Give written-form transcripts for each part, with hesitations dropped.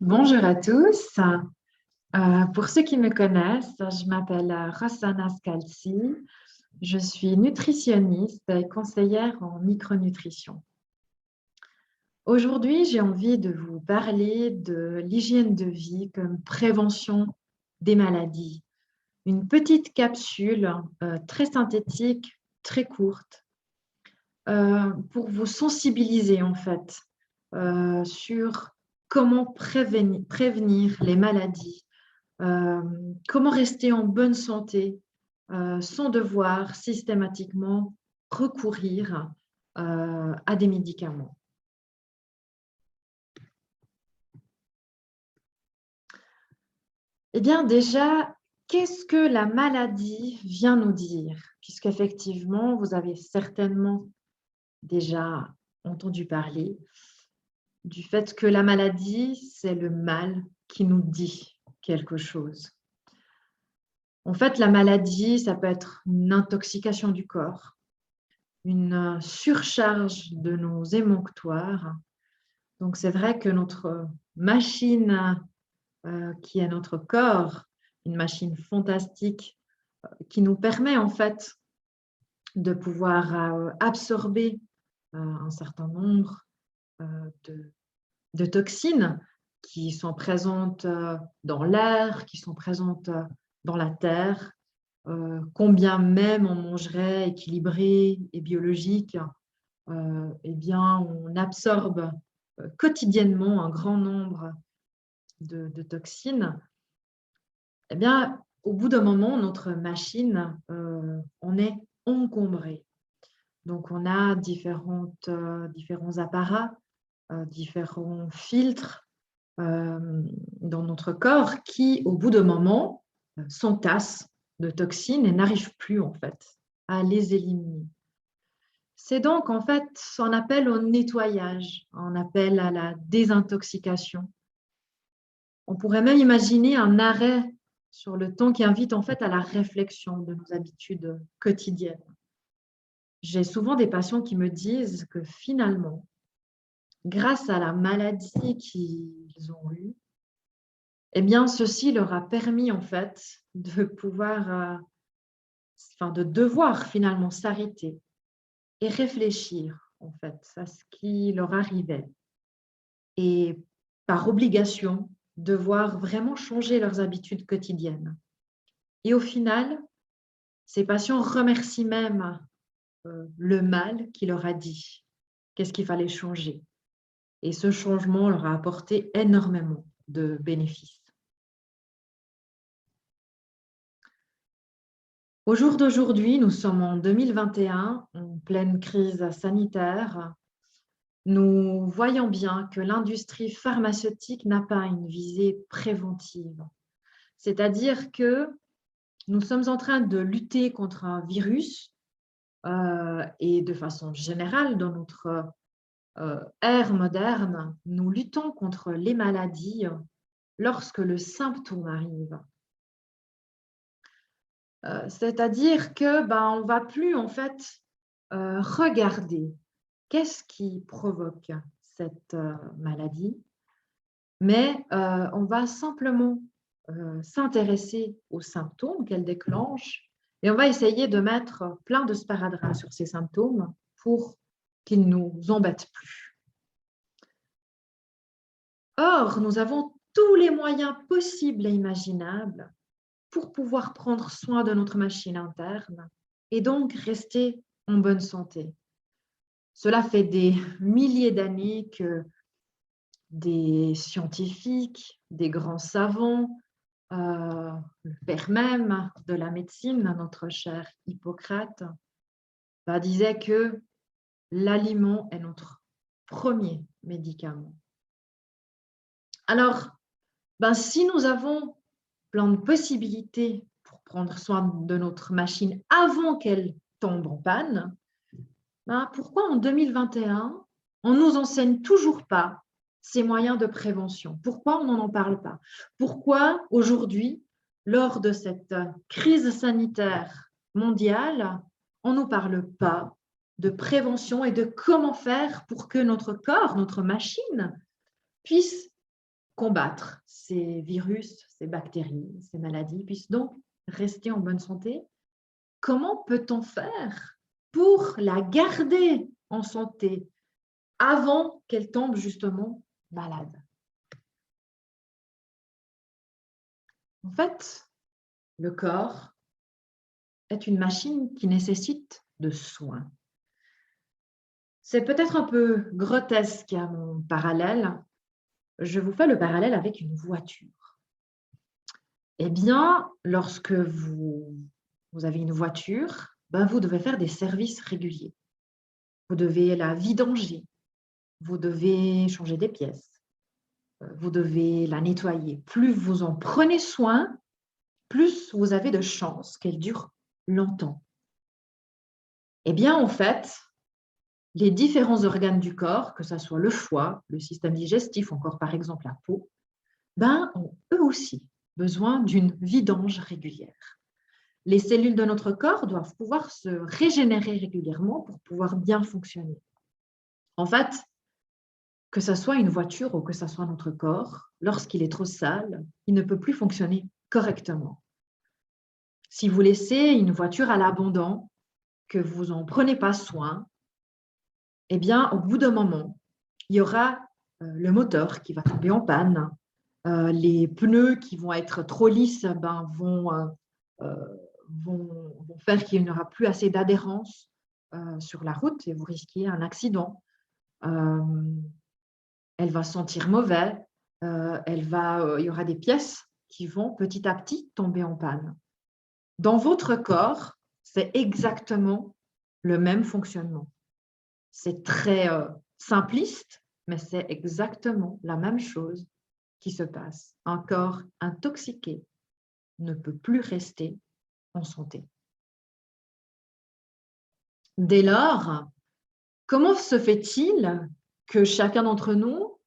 Bonjour à tous. Pour ceux qui me connaissent, je m'appelle Rossana Scalzi. Je suis nutritionniste et conseillère en micronutrition. Aujourd'hui, j'ai envie de vous parler de l'hygiène de vie comme prévention des maladies. Une petite capsule très synthétique, très courte, pour vous sensibiliser en fait sur comment prévenir les maladies, comment rester en bonne santé sans devoir systématiquement recourir à des médicaments. Eh bien déjà, qu'est-ce que la maladie vient nous dire? Puisqu'effectivement, vous avez certainement déjà entendu parler du fait que la maladie, c'est le mal qui nous dit quelque chose. En fait, la maladie, ça peut être une intoxication du corps, une surcharge de nos émonctoires. Donc, c'est vrai que notre machine qui est notre corps, une machine fantastique qui nous permet en fait de pouvoir absorber un certain nombre de toxines qui sont présentes dans l'air, qui sont présentes dans la terre, combien même on mangerait équilibré et biologique, eh bien, on absorbe quotidiennement un grand nombre de toxines. Eh bien, au bout d'un moment, notre machine, on est encombré. Donc, on a différents apparats, différents filtres dans notre corps qui, au bout d'un moment, s'entassent de toxines et n'arrivent plus en fait à les éliminer. C'est donc en fait un appel au nettoyage, un appel à la désintoxication. On pourrait même imaginer un arrêt sur le temps qui invite en fait à la réflexion de nos habitudes quotidiennes. J'ai souvent des patients qui me disent que finalement, grâce à la maladie qu'ils ont eue, eh bien, ceci leur a permis en fait de pouvoir, de devoir finalement s'arrêter et réfléchir en fait à ce qui leur arrivait et par obligation devoir vraiment changer leurs habitudes quotidiennes. Et au final, ces patients remercient même le mal qui leur a dit qu'est-ce qu'il fallait changer. Et ce changement leur a apporté énormément de bénéfices. Au jour d'aujourd'hui, nous sommes en 2021, en pleine crise sanitaire. Nous voyons bien que l'industrie pharmaceutique n'a pas une visée préventive. C'est-à-dire que nous sommes en train de lutter contre un virus et de façon générale, dans notre ère moderne, nous luttons contre les maladies lorsque le symptôme arrive. C'est-à-dire que on ne va plus en fait regarder qu'est-ce qui provoque cette maladie, mais on va simplement s'intéresser aux symptômes qu'elle déclenche et on va essayer de mettre plein de sparadrap sur ces symptômes pour qu'ils ne nous embêtent plus. Or, nous avons tous les moyens possibles et imaginables pour pouvoir prendre soin de notre machine interne et donc rester en bonne santé. Cela fait des milliers d'années que des scientifiques, des grands savants, le père même de la médecine, notre cher Hippocrate, disait que l'aliment est notre premier médicament. Alors, si nous avons plein de possibilités pour prendre soin de notre machine avant qu'elle tombe en panne, pourquoi en 2021, on ne nous enseigne toujours pas ces moyens de prévention? Pourquoi on n'en parle pas? Pourquoi aujourd'hui, lors de cette crise sanitaire mondiale, on ne nous parle pas de prévention et de comment faire pour que notre corps, notre machine, puisse combattre ces virus, ces bactéries, ces maladies, puisse donc rester en bonne santé. Comment peut-on faire pour la garder en santé avant qu'elle tombe justement malade? En fait, le corps est une machine qui nécessite de soins. C'est peut-être un peu grotesque à mon parallèle. Je vous fais le parallèle avec une voiture. Eh bien, lorsque vous avez une voiture, ben vous devez faire des services réguliers. Vous devez la vidanger, vous devez changer des pièces, vous devez la nettoyer. Plus vous en prenez soin, plus vous avez de chances qu'elle dure longtemps. Eh bien, en fait, les différents organes du corps, que ce soit le foie, le système digestif, encore par exemple la peau, ben, ont eux aussi besoin d'une vidange régulière. Les cellules de notre corps doivent pouvoir se régénérer régulièrement pour pouvoir bien fonctionner. En fait, que ce soit une voiture ou que ce soit notre corps, lorsqu'il est trop sale, il ne peut plus fonctionner correctement. Si vous laissez une voiture à l'abandon, que vous n'en prenez pas soin, eh bien, au bout d'un moment, il y aura le moteur qui va tomber en panne, les pneus qui vont être trop lisses vont faire qu'il n'y aura plus assez d'adhérence sur la route et vous risquez un accident. Elle va sentir mauvais, il y aura des pièces qui vont petit à petit tomber en panne. Dans votre corps, c'est exactement le même fonctionnement. C'est très simpliste, mais c'est exactement la même chose qui se passe. Un corps intoxiqué ne peut plus rester en santé. Dès lors, comment se fait-il que chacun d'entre nous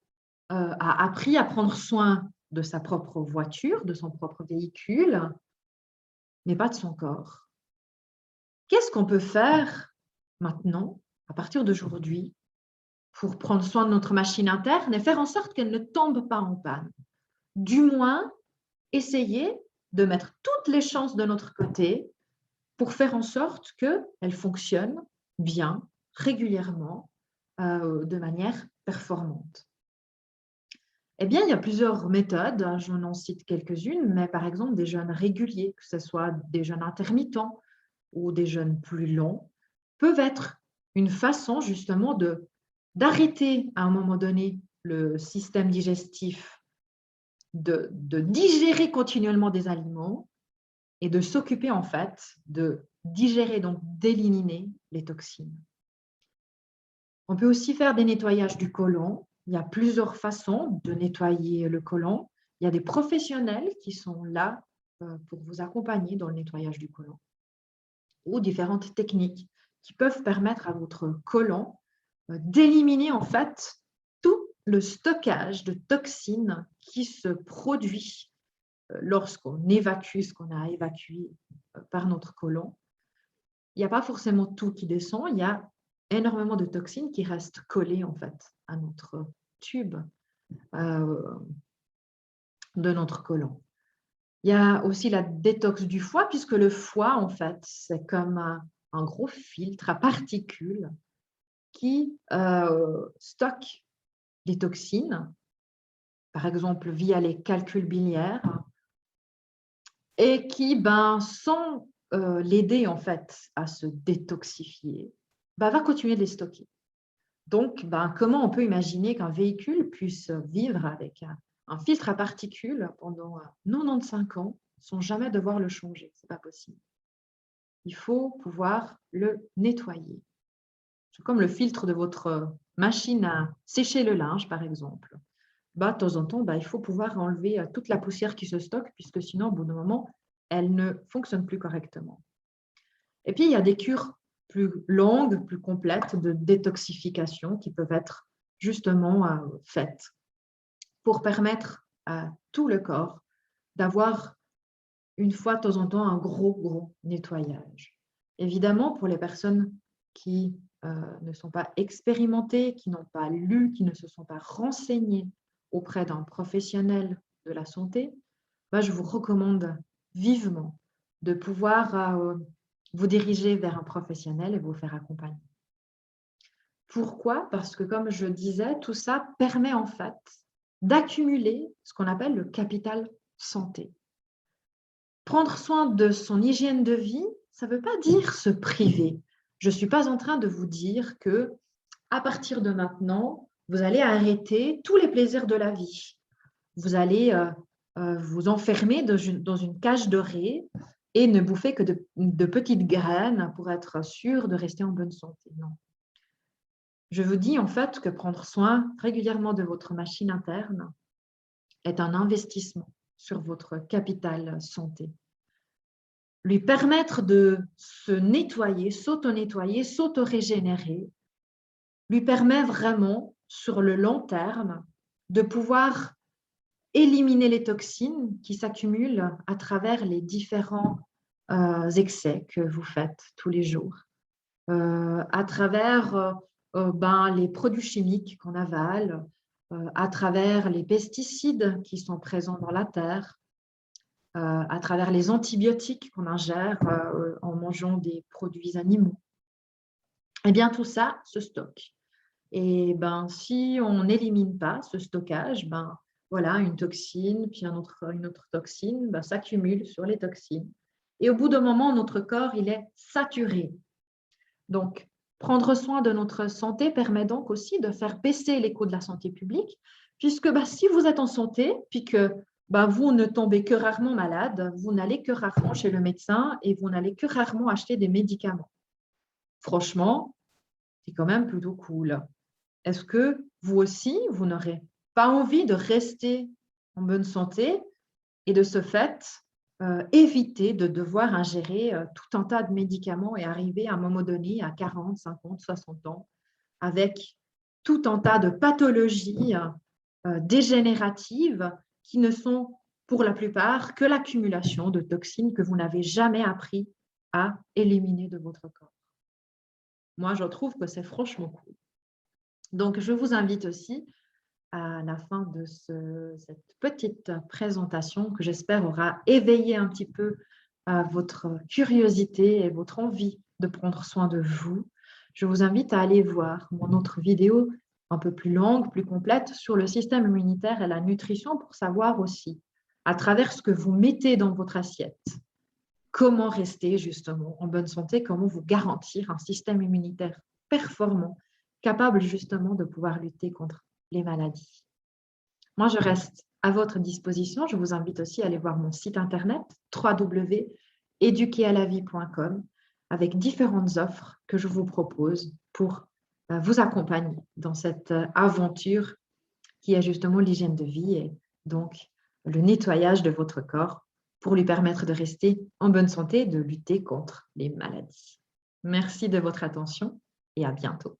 a appris à prendre soin de sa propre voiture, de son propre véhicule, mais pas de son corps? Qu'est-ce qu'on peut faire maintenant, à partir d'aujourd'hui, pour prendre soin de notre machine interne et faire en sorte qu'elle ne tombe pas en panne? Du moins, essayer de mettre toutes les chances de notre côté pour faire en sorte qu'elle fonctionne bien, régulièrement, de manière performante. Eh bien, il y a plusieurs méthodes, hein, je n'en cite quelques-unes, mais par exemple des jeûnes réguliers, que ce soit des jeûnes intermittents ou des jeûnes plus longs, peuvent être une façon justement d'arrêter à un moment donné le système digestif de digérer continuellement des aliments et de s'occuper en fait de digérer, donc d'éliminer les toxines. On peut aussi faire des nettoyages du côlon. Il y a plusieurs façons de nettoyer le côlon. Il y a des professionnels qui sont là pour vous accompagner dans le nettoyage du côlon ou différentes techniques qui peuvent permettre à votre côlon d'éliminer en fait tout le stockage de toxines qui se produit lorsqu'on évacue ce qu'on a évacué par notre côlon. Il n'y a pas forcément tout qui descend, il y a énormément de toxines qui restent collées en fait à notre tube de notre côlon. Il y a aussi la détox du foie, puisque le foie, en fait, c'est comme un gros filtre à particules qui stocke les toxines, par exemple via les calculs biliaires, et qui, sans l'aider en fait à se détoxifier, va continuer de les stocker. Donc, comment on peut imaginer qu'un véhicule puisse vivre avec un filtre à particules pendant 95 ans sans jamais devoir le changer? Ce n'est pas possible. Il faut pouvoir le nettoyer. C'est comme le filtre de votre machine à sécher le linge, par exemple. De temps en temps, il faut pouvoir enlever toute la poussière qui se stocke, puisque sinon, au bout d'un moment, elle ne fonctionne plus correctement. Et puis, il y a des cures plus longues, plus complètes de détoxification qui peuvent être justement faites pour permettre à tout le corps d'avoir une fois de temps en temps un gros nettoyage. Évidemment, pour les personnes qui ne sont pas expérimentés, qui n'ont pas lu, qui ne se sont pas renseignés auprès d'un professionnel de la santé, moi, je vous recommande vivement de pouvoir vous diriger vers un professionnel et vous faire accompagner. Pourquoi? Parce que, comme je disais, tout ça permet en fait d'accumuler ce qu'on appelle le capital santé. Prendre soin de son hygiène de vie, ça ne veut pas dire se priver. Je ne suis pas en train de vous dire que à partir de maintenant, vous allez arrêter tous les plaisirs de la vie. Vous allez vous enfermer dans une cage dorée et ne bouffer que de petites graines pour être sûr de rester en bonne santé. Non. Je vous dis en fait que prendre soin régulièrement de votre machine interne est un investissement sur votre capital santé. Lui permettre de se nettoyer, s'auto-nettoyer, s'auto-régénérer, lui permet vraiment, sur le long terme, de pouvoir éliminer les toxines qui s'accumulent à travers les différents excès que vous faites tous les jours, à travers les produits chimiques qu'on avale, à travers les pesticides qui sont présents dans la terre, à travers les antibiotiques qu'on ingère en mangeant des produits animaux. Eh bien, tout ça se stocke. Et si on n'élimine pas ce stockage, voilà, une toxine, puis une autre toxine s'accumule sur les toxines. Et au bout d'un moment, notre corps, il est saturé. Donc, prendre soin de notre santé permet donc aussi de faire baisser les coûts de la santé publique, puisque si vous êtes en santé, puis que vous ne tombez que rarement malade, vous n'allez que rarement chez le médecin et vous n'allez que rarement acheter des médicaments. Franchement, c'est quand même plutôt cool. Est-ce que vous aussi, vous n'aurez pas envie de rester en bonne santé et de ce fait, éviter de devoir ingérer tout un tas de médicaments et arriver à un moment donné à 40, 50, 60 ans avec tout un tas de pathologies dégénératives qui ne sont pour la plupart que l'accumulation de toxines que vous n'avez jamais appris à éliminer de votre corps. Moi, je trouve que c'est franchement cool. Donc, je vous invite aussi à la fin de cette petite présentation que j'espère aura éveillé un petit peu votre curiosité et votre envie de prendre soin de vous. Je vous invite à aller voir mon autre vidéo un peu plus longue, plus complète sur le système immunitaire et la nutrition pour savoir aussi, à travers ce que vous mettez dans votre assiette, comment rester justement en bonne santé, comment vous garantir un système immunitaire performant, capable justement de pouvoir lutter contre les maladies. Moi, je reste à votre disposition. Je vous invite aussi à aller voir mon site internet www.eduqueralavie.com avec différentes offres que je vous propose pour vous accompagner dans cette aventure qui est justement l'hygiène de vie et donc le nettoyage de votre corps pour lui permettre de rester en bonne santé et de lutter contre les maladies. Merci de votre attention et à bientôt.